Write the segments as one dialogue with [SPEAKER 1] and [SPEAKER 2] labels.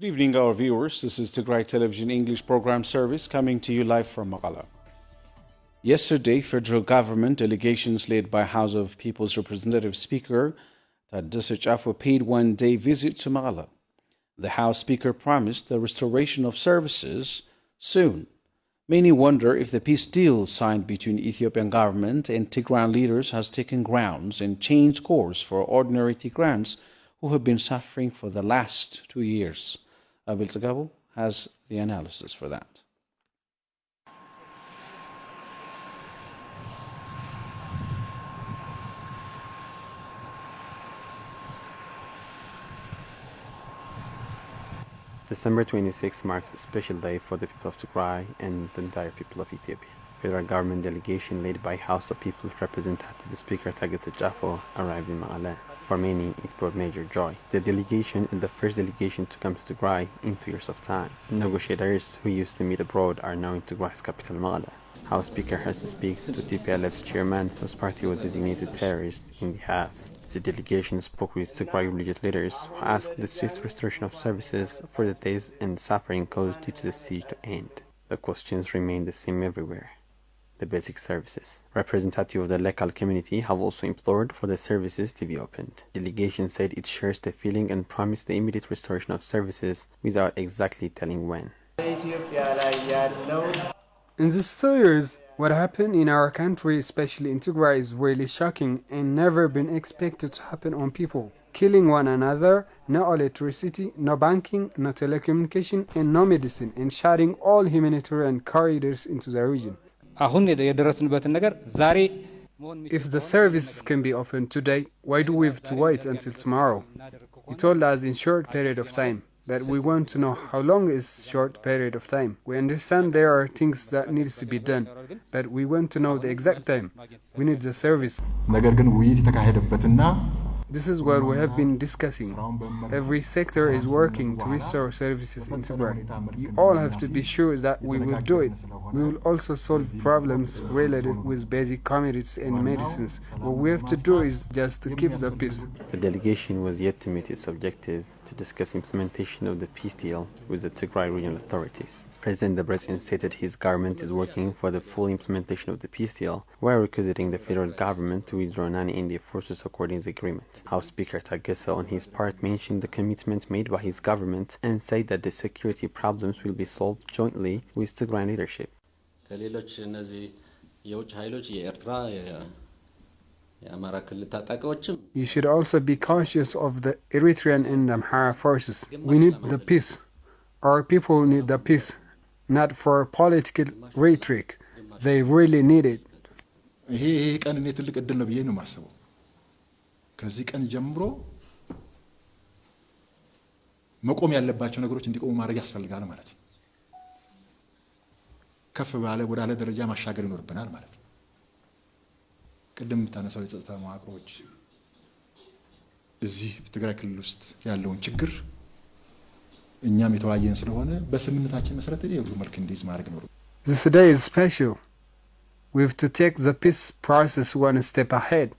[SPEAKER 1] Good evening, our viewers. This is Tigrai Television English Program Service coming to you live from Maqala. Yesterday, federal government delegations led by House of People's Representative Speaker Taddasa Chafo paid one-day visit to Maqala. The House Speaker promised the restoration of services soon. Many wonder if the peace deal signed between Ethiopian government and Tigrayan leaders has taken grounds and changed course for ordinary Tigrayans who have been suffering for the last 2 years. Abil Tagabu has the analysis for that.
[SPEAKER 2] December 26 marks a special day for the people of Tigray and the entire people of Ethiopia. Federal government delegation led by House of People's Representative Speaker Taddasa Chafo arrived in Maqala. For many, it brought major joy. The delegation is the first delegation to come to Tigray in 2 years of time. Negotiators who used to meet abroad are now in Tigray's capital, Maqala. House Speaker has to speak to TPLF's chairman, whose party was designated terrorist in the House. The delegation spoke with Tigray religious leaders who asked the swift restoration of services for the days and suffering caused due to the siege to end. The questions remain the same everywhere. The basic services. Representatives of the local community have also implored for the services to be opened. The delegation said it shares the feeling and promised the immediate restoration of services without exactly telling when.
[SPEAKER 3] In these 2 years, what happened in our country, especially in Tigray, is really shocking and never been expected to happen on people. Killing one another, no electricity, no banking, no telecommunication, and no medicine, and shutting all humanitarian corridors into the region. If the services can be opened today, why do we have to wait until tomorrow? He told us in short period of time, but we want to know how long is short period of time. We understand there are things that needs to be done, but we want to know the exact time. We need the service. This is what we have been discussing. Every sector is working to restore services in Tigray. You all have to be sure that we will do it. We will also solve problems related with basic commodities and medicines. What we have to do is just to keep the peace.
[SPEAKER 2] The delegation was yet to meet its objective to discuss implementation of the peace deal with the Tigray regional authorities. President Debrecen stated his government is working for the full implementation of the peace deal, while requesting the federal government to withdraw non-Indian forces according to the agreement. House Speaker Taddasa on his part mentioned the commitment made by his government and said that the security problems will be solved jointly with Tigray leadership.
[SPEAKER 3] You should also be cautious of the Eritrean and Amhara forces. We need the peace. Our people need the peace, not for political rhetoric. They really need it.
[SPEAKER 4] ከዚህ ቀን ጀምሮ መቆም ያለባቸው ነገሮች እንዲቆሙ ማድረግ ያስፈልጋል ማለት ነው። ከፍ ባለ ወዳለ ደረጃ ማሻገር ይኖርብናል ማለት ነው። ቅድም ታነሳው የጸጥታ መዋቅሮች እዚህ ትግራይ ክልል ውስጥ ያለውን ችግር እኛም የተዋየን ስለሆነ በስምምነታችን መሰረት የሁሉ መልክ እንዲይዝ ማድረግ ነው።
[SPEAKER 3] This day is special. We have to take the peace process one step ahead.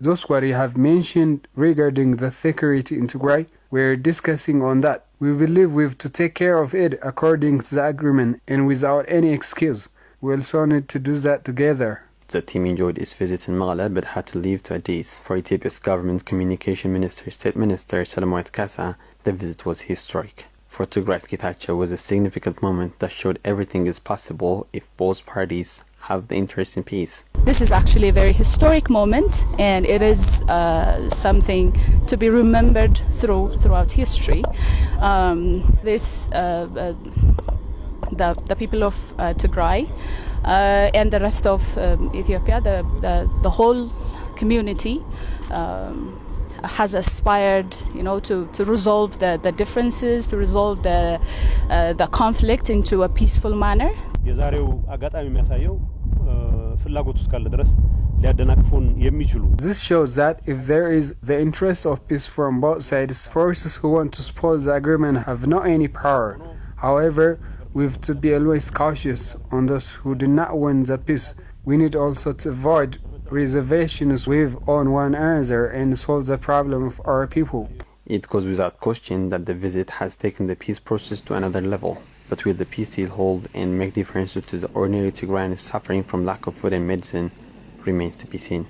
[SPEAKER 3] Those what you have mentioned regarding the security in Tigray, we are discussing on that. We believe we have to take care of it according to the agreement and without any excuse. We also need to do that together.
[SPEAKER 2] The team enjoyed its visit in Maqala but had to leave to Addis. For Ethiopia's government communication minister, State Minister Salamoit Kasa, the visit was historic. For Tigray's Getachew was a significant moment that showed everything is possible if both parties have the interest in peace.
[SPEAKER 5] This is actually a very historic moment, and it is something to be remembered throughout history. The people of Tigray and the rest of Ethiopia, the whole community has aspired, to resolve the differences, to resolve the conflict into a peaceful manner.
[SPEAKER 3] This shows that if there is the interest of peace from both sides, forces who want to spoil the agreement have not any power. However, we have to be always cautious on those who do not want the peace. We need also to avoid reservations with on one another and solve the problem of our people.
[SPEAKER 2] It goes without question that the visit has taken the peace process to another level. But will the peace still hold and make differences to the ordinary Tigrayans suffering from lack of food and medicine remains to be seen.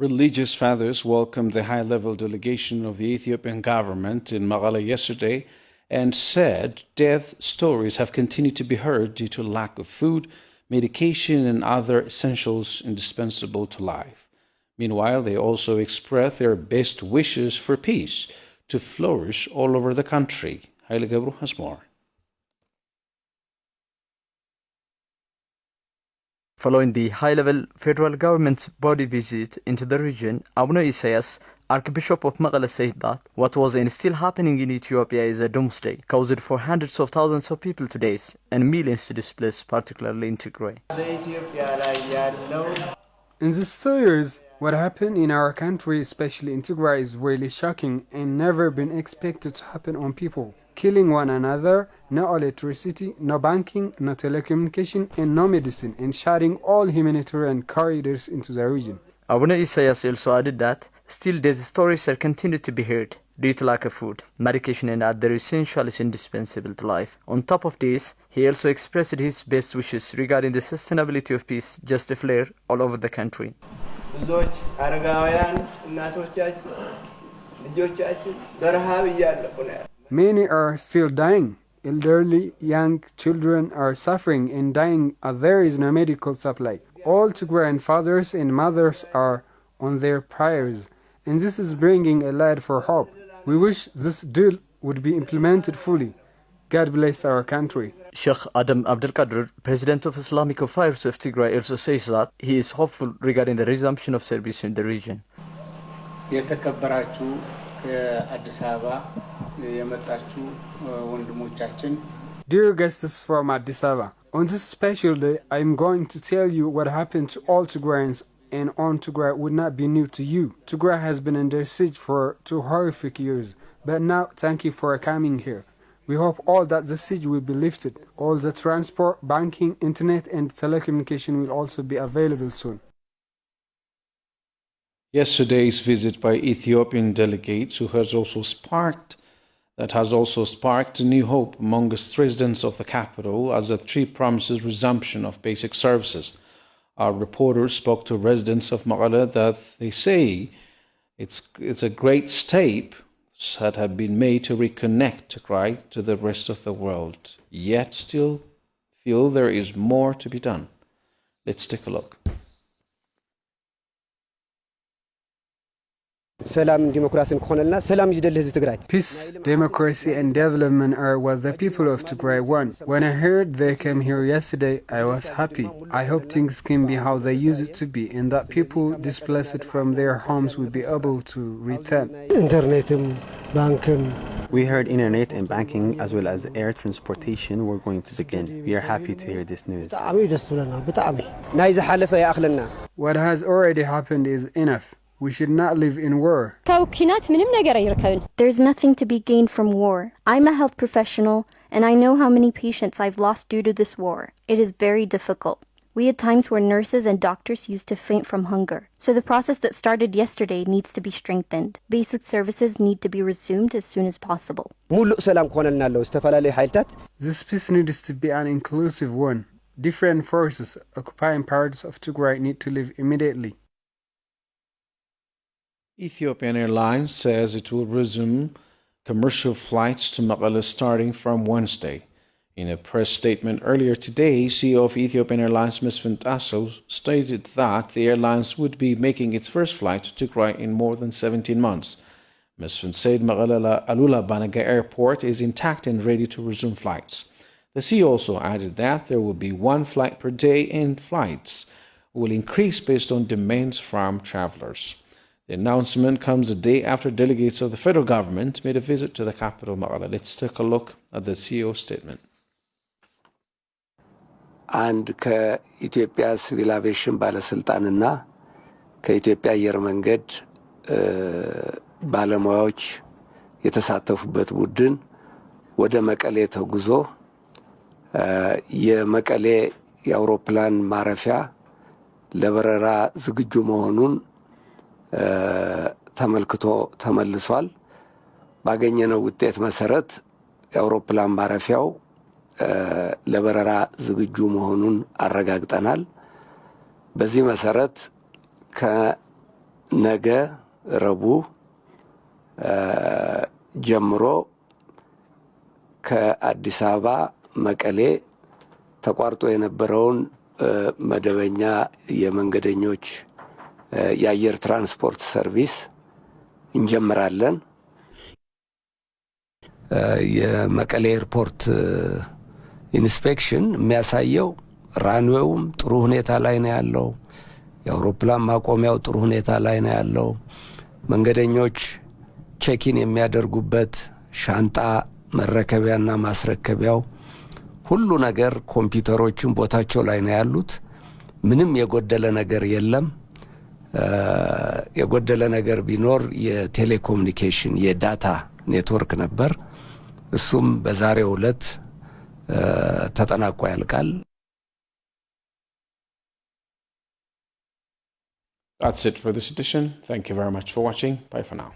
[SPEAKER 1] Religious fathers welcomed the high-level delegation of the Ethiopian government in Mekelle yesterday and said death stories have continued to be heard due to lack of food, medication, and other essentials indispensable to life. Meanwhile, they also expressed their best wishes for peace to flourish all over the country. Haile Gebru has more.
[SPEAKER 6] Following the high-level federal government's body visit into the region, Abuna Isaias, Archbishop of Mekelle, said that what was and still happening in Ethiopia is a doomsday, caused for hundreds of thousands of people to die and millions to displace, particularly in Tigray.
[SPEAKER 3] In these 2 years, what happened in our country, especially in Tigray, is really shocking and never been expected to happen on people. Killing one another, no electricity, no banking, no telecommunication, and no medicine, and shutting all humanitarian corridors into the region.
[SPEAKER 6] Abuna Isaias also added that still these stories are continued to be heard due to lack of food, medication, and other essentials indispensable to life. On top of this, he also expressed his best wishes regarding the sustainability of peace just to flare all over the country.
[SPEAKER 3] Many are still dying. Elderly, young children are suffering and dying as there is no medical supply. All Tigrayan fathers and mothers are on their prayers, and this is bringing a light for hope. We wish this deal would be implemented fully. God bless our country.
[SPEAKER 6] Sheikh Adam Abdelkader, President of Islamic Affairs of Tigray, also says that he is hopeful regarding the resumption of service in the region.
[SPEAKER 3] Dear guests from Addis Ababa, on this special day, I am going to tell you what happened to all Tigrayans and on Tigray would not be new to you. Tigray has been under siege for 2 horrific years, but now thank you for coming here. We hope all that the siege will be lifted. All the transport, banking, internet, and telecommunication will also be available soon.
[SPEAKER 1] Yesterday's visit by Ethiopian delegates has also sparked new hope amongst residents of the capital as the three promises resumption of basic services. Our reporters spoke to residents of Mekelle that they say it's a great step that have been made to reconnect Tigray to the rest of the world, yet still feel there is more to be done. Let's take a look.
[SPEAKER 3] Peace, democracy, and development are what the people of Tigray want. When I heard they came here yesterday, I was happy. I hope things can be how they used to be, and that people displaced from their homes will be able to return.
[SPEAKER 2] We heard internet and banking as well as air transportation were going to begin. We are happy to hear this news.
[SPEAKER 3] What has already happened is enough. We should not live in war.
[SPEAKER 7] There's nothing to be gained from war. I'm a health professional, and I know how many patients I've lost due to this war. It is very difficult. We had times where nurses and doctors used to faint from hunger. So the process that started yesterday needs to be strengthened. Basic services need to be resumed as soon as possible.
[SPEAKER 3] This peace needs to be an inclusive one. Different forces occupying parts of Tigray need to leave immediately.
[SPEAKER 1] Ethiopian Airlines says it will resume commercial flights to Mekelle starting from Wednesday. In a press statement earlier today, CEO of Ethiopian Airlines Mesfin Tasso stated that the airlines would be making its first flight to Tigray in more than 17 months. Mesfin said Mekelle Alula Banaga Airport is intact and ready to resume flights. The CEO also added that there will be 1 flight per day and flights will increase based on demands from travelers. The announcement comes a day after delegates of the federal government made a visit to the capital, Mekelle. Let's take a look at the CEO statement.
[SPEAKER 8] አንድ ከኢትዮጵያ ሲቪል አቪዬሽን ባለስልጣንና ከኢትዮጵያ አየር መንገድ ባለሙያዎች የተሳተፉበት ቡድን ወደ መቀሌ ተጉዞ የመቀሌ የአውሮፕላን ማረፊያ ለበረራ ዝግጁ መሆኑን ተመልክቶ ተመልሷል። ባገኘነው ውጤት መሰረት የአውሮፕላን ማረፊያው ለበረራ ዝግጁ መሆኑን አረጋግጠናል። በዚህ መሰረት ከነገ ረቡዕ ጀምሮ ከአዲስ አበባ መቀሌ ተቋርጦ የነበረውን መደበኛ የመንገደኞች የአየር ትራንስፖርት ሰርቪስ እንጀምራለን። የመቀሌ ኤርፖርት ኢንስፔክሽን የሚያሳየው ራንዌውም ጥሩ ሁኔታ ላይ ነው ያለው። የአውሮፕላን ማቆሚያው ጥሩ ሁኔታ ላይ ነው ያለው። መንገደኞች ቼኪን የሚያደርጉበት ሻንጣ መረከቢያና ማስረከቢያው ሁሉ ነገር ኮምፒውተሮችን ቦታቸው ላይ ነው ያሉት። ምንም የጎደለ ነገር የለም። የጎደለ ነገር ቢኖር የቴሌኮሙኒኬሽን የዳታ ኔትወርክ ነበር። እሱም በዛሬው ዕለት ተጠናቆ ያልቃል።
[SPEAKER 1] That's it for this edition. Thank you very much for watching. Bye for now.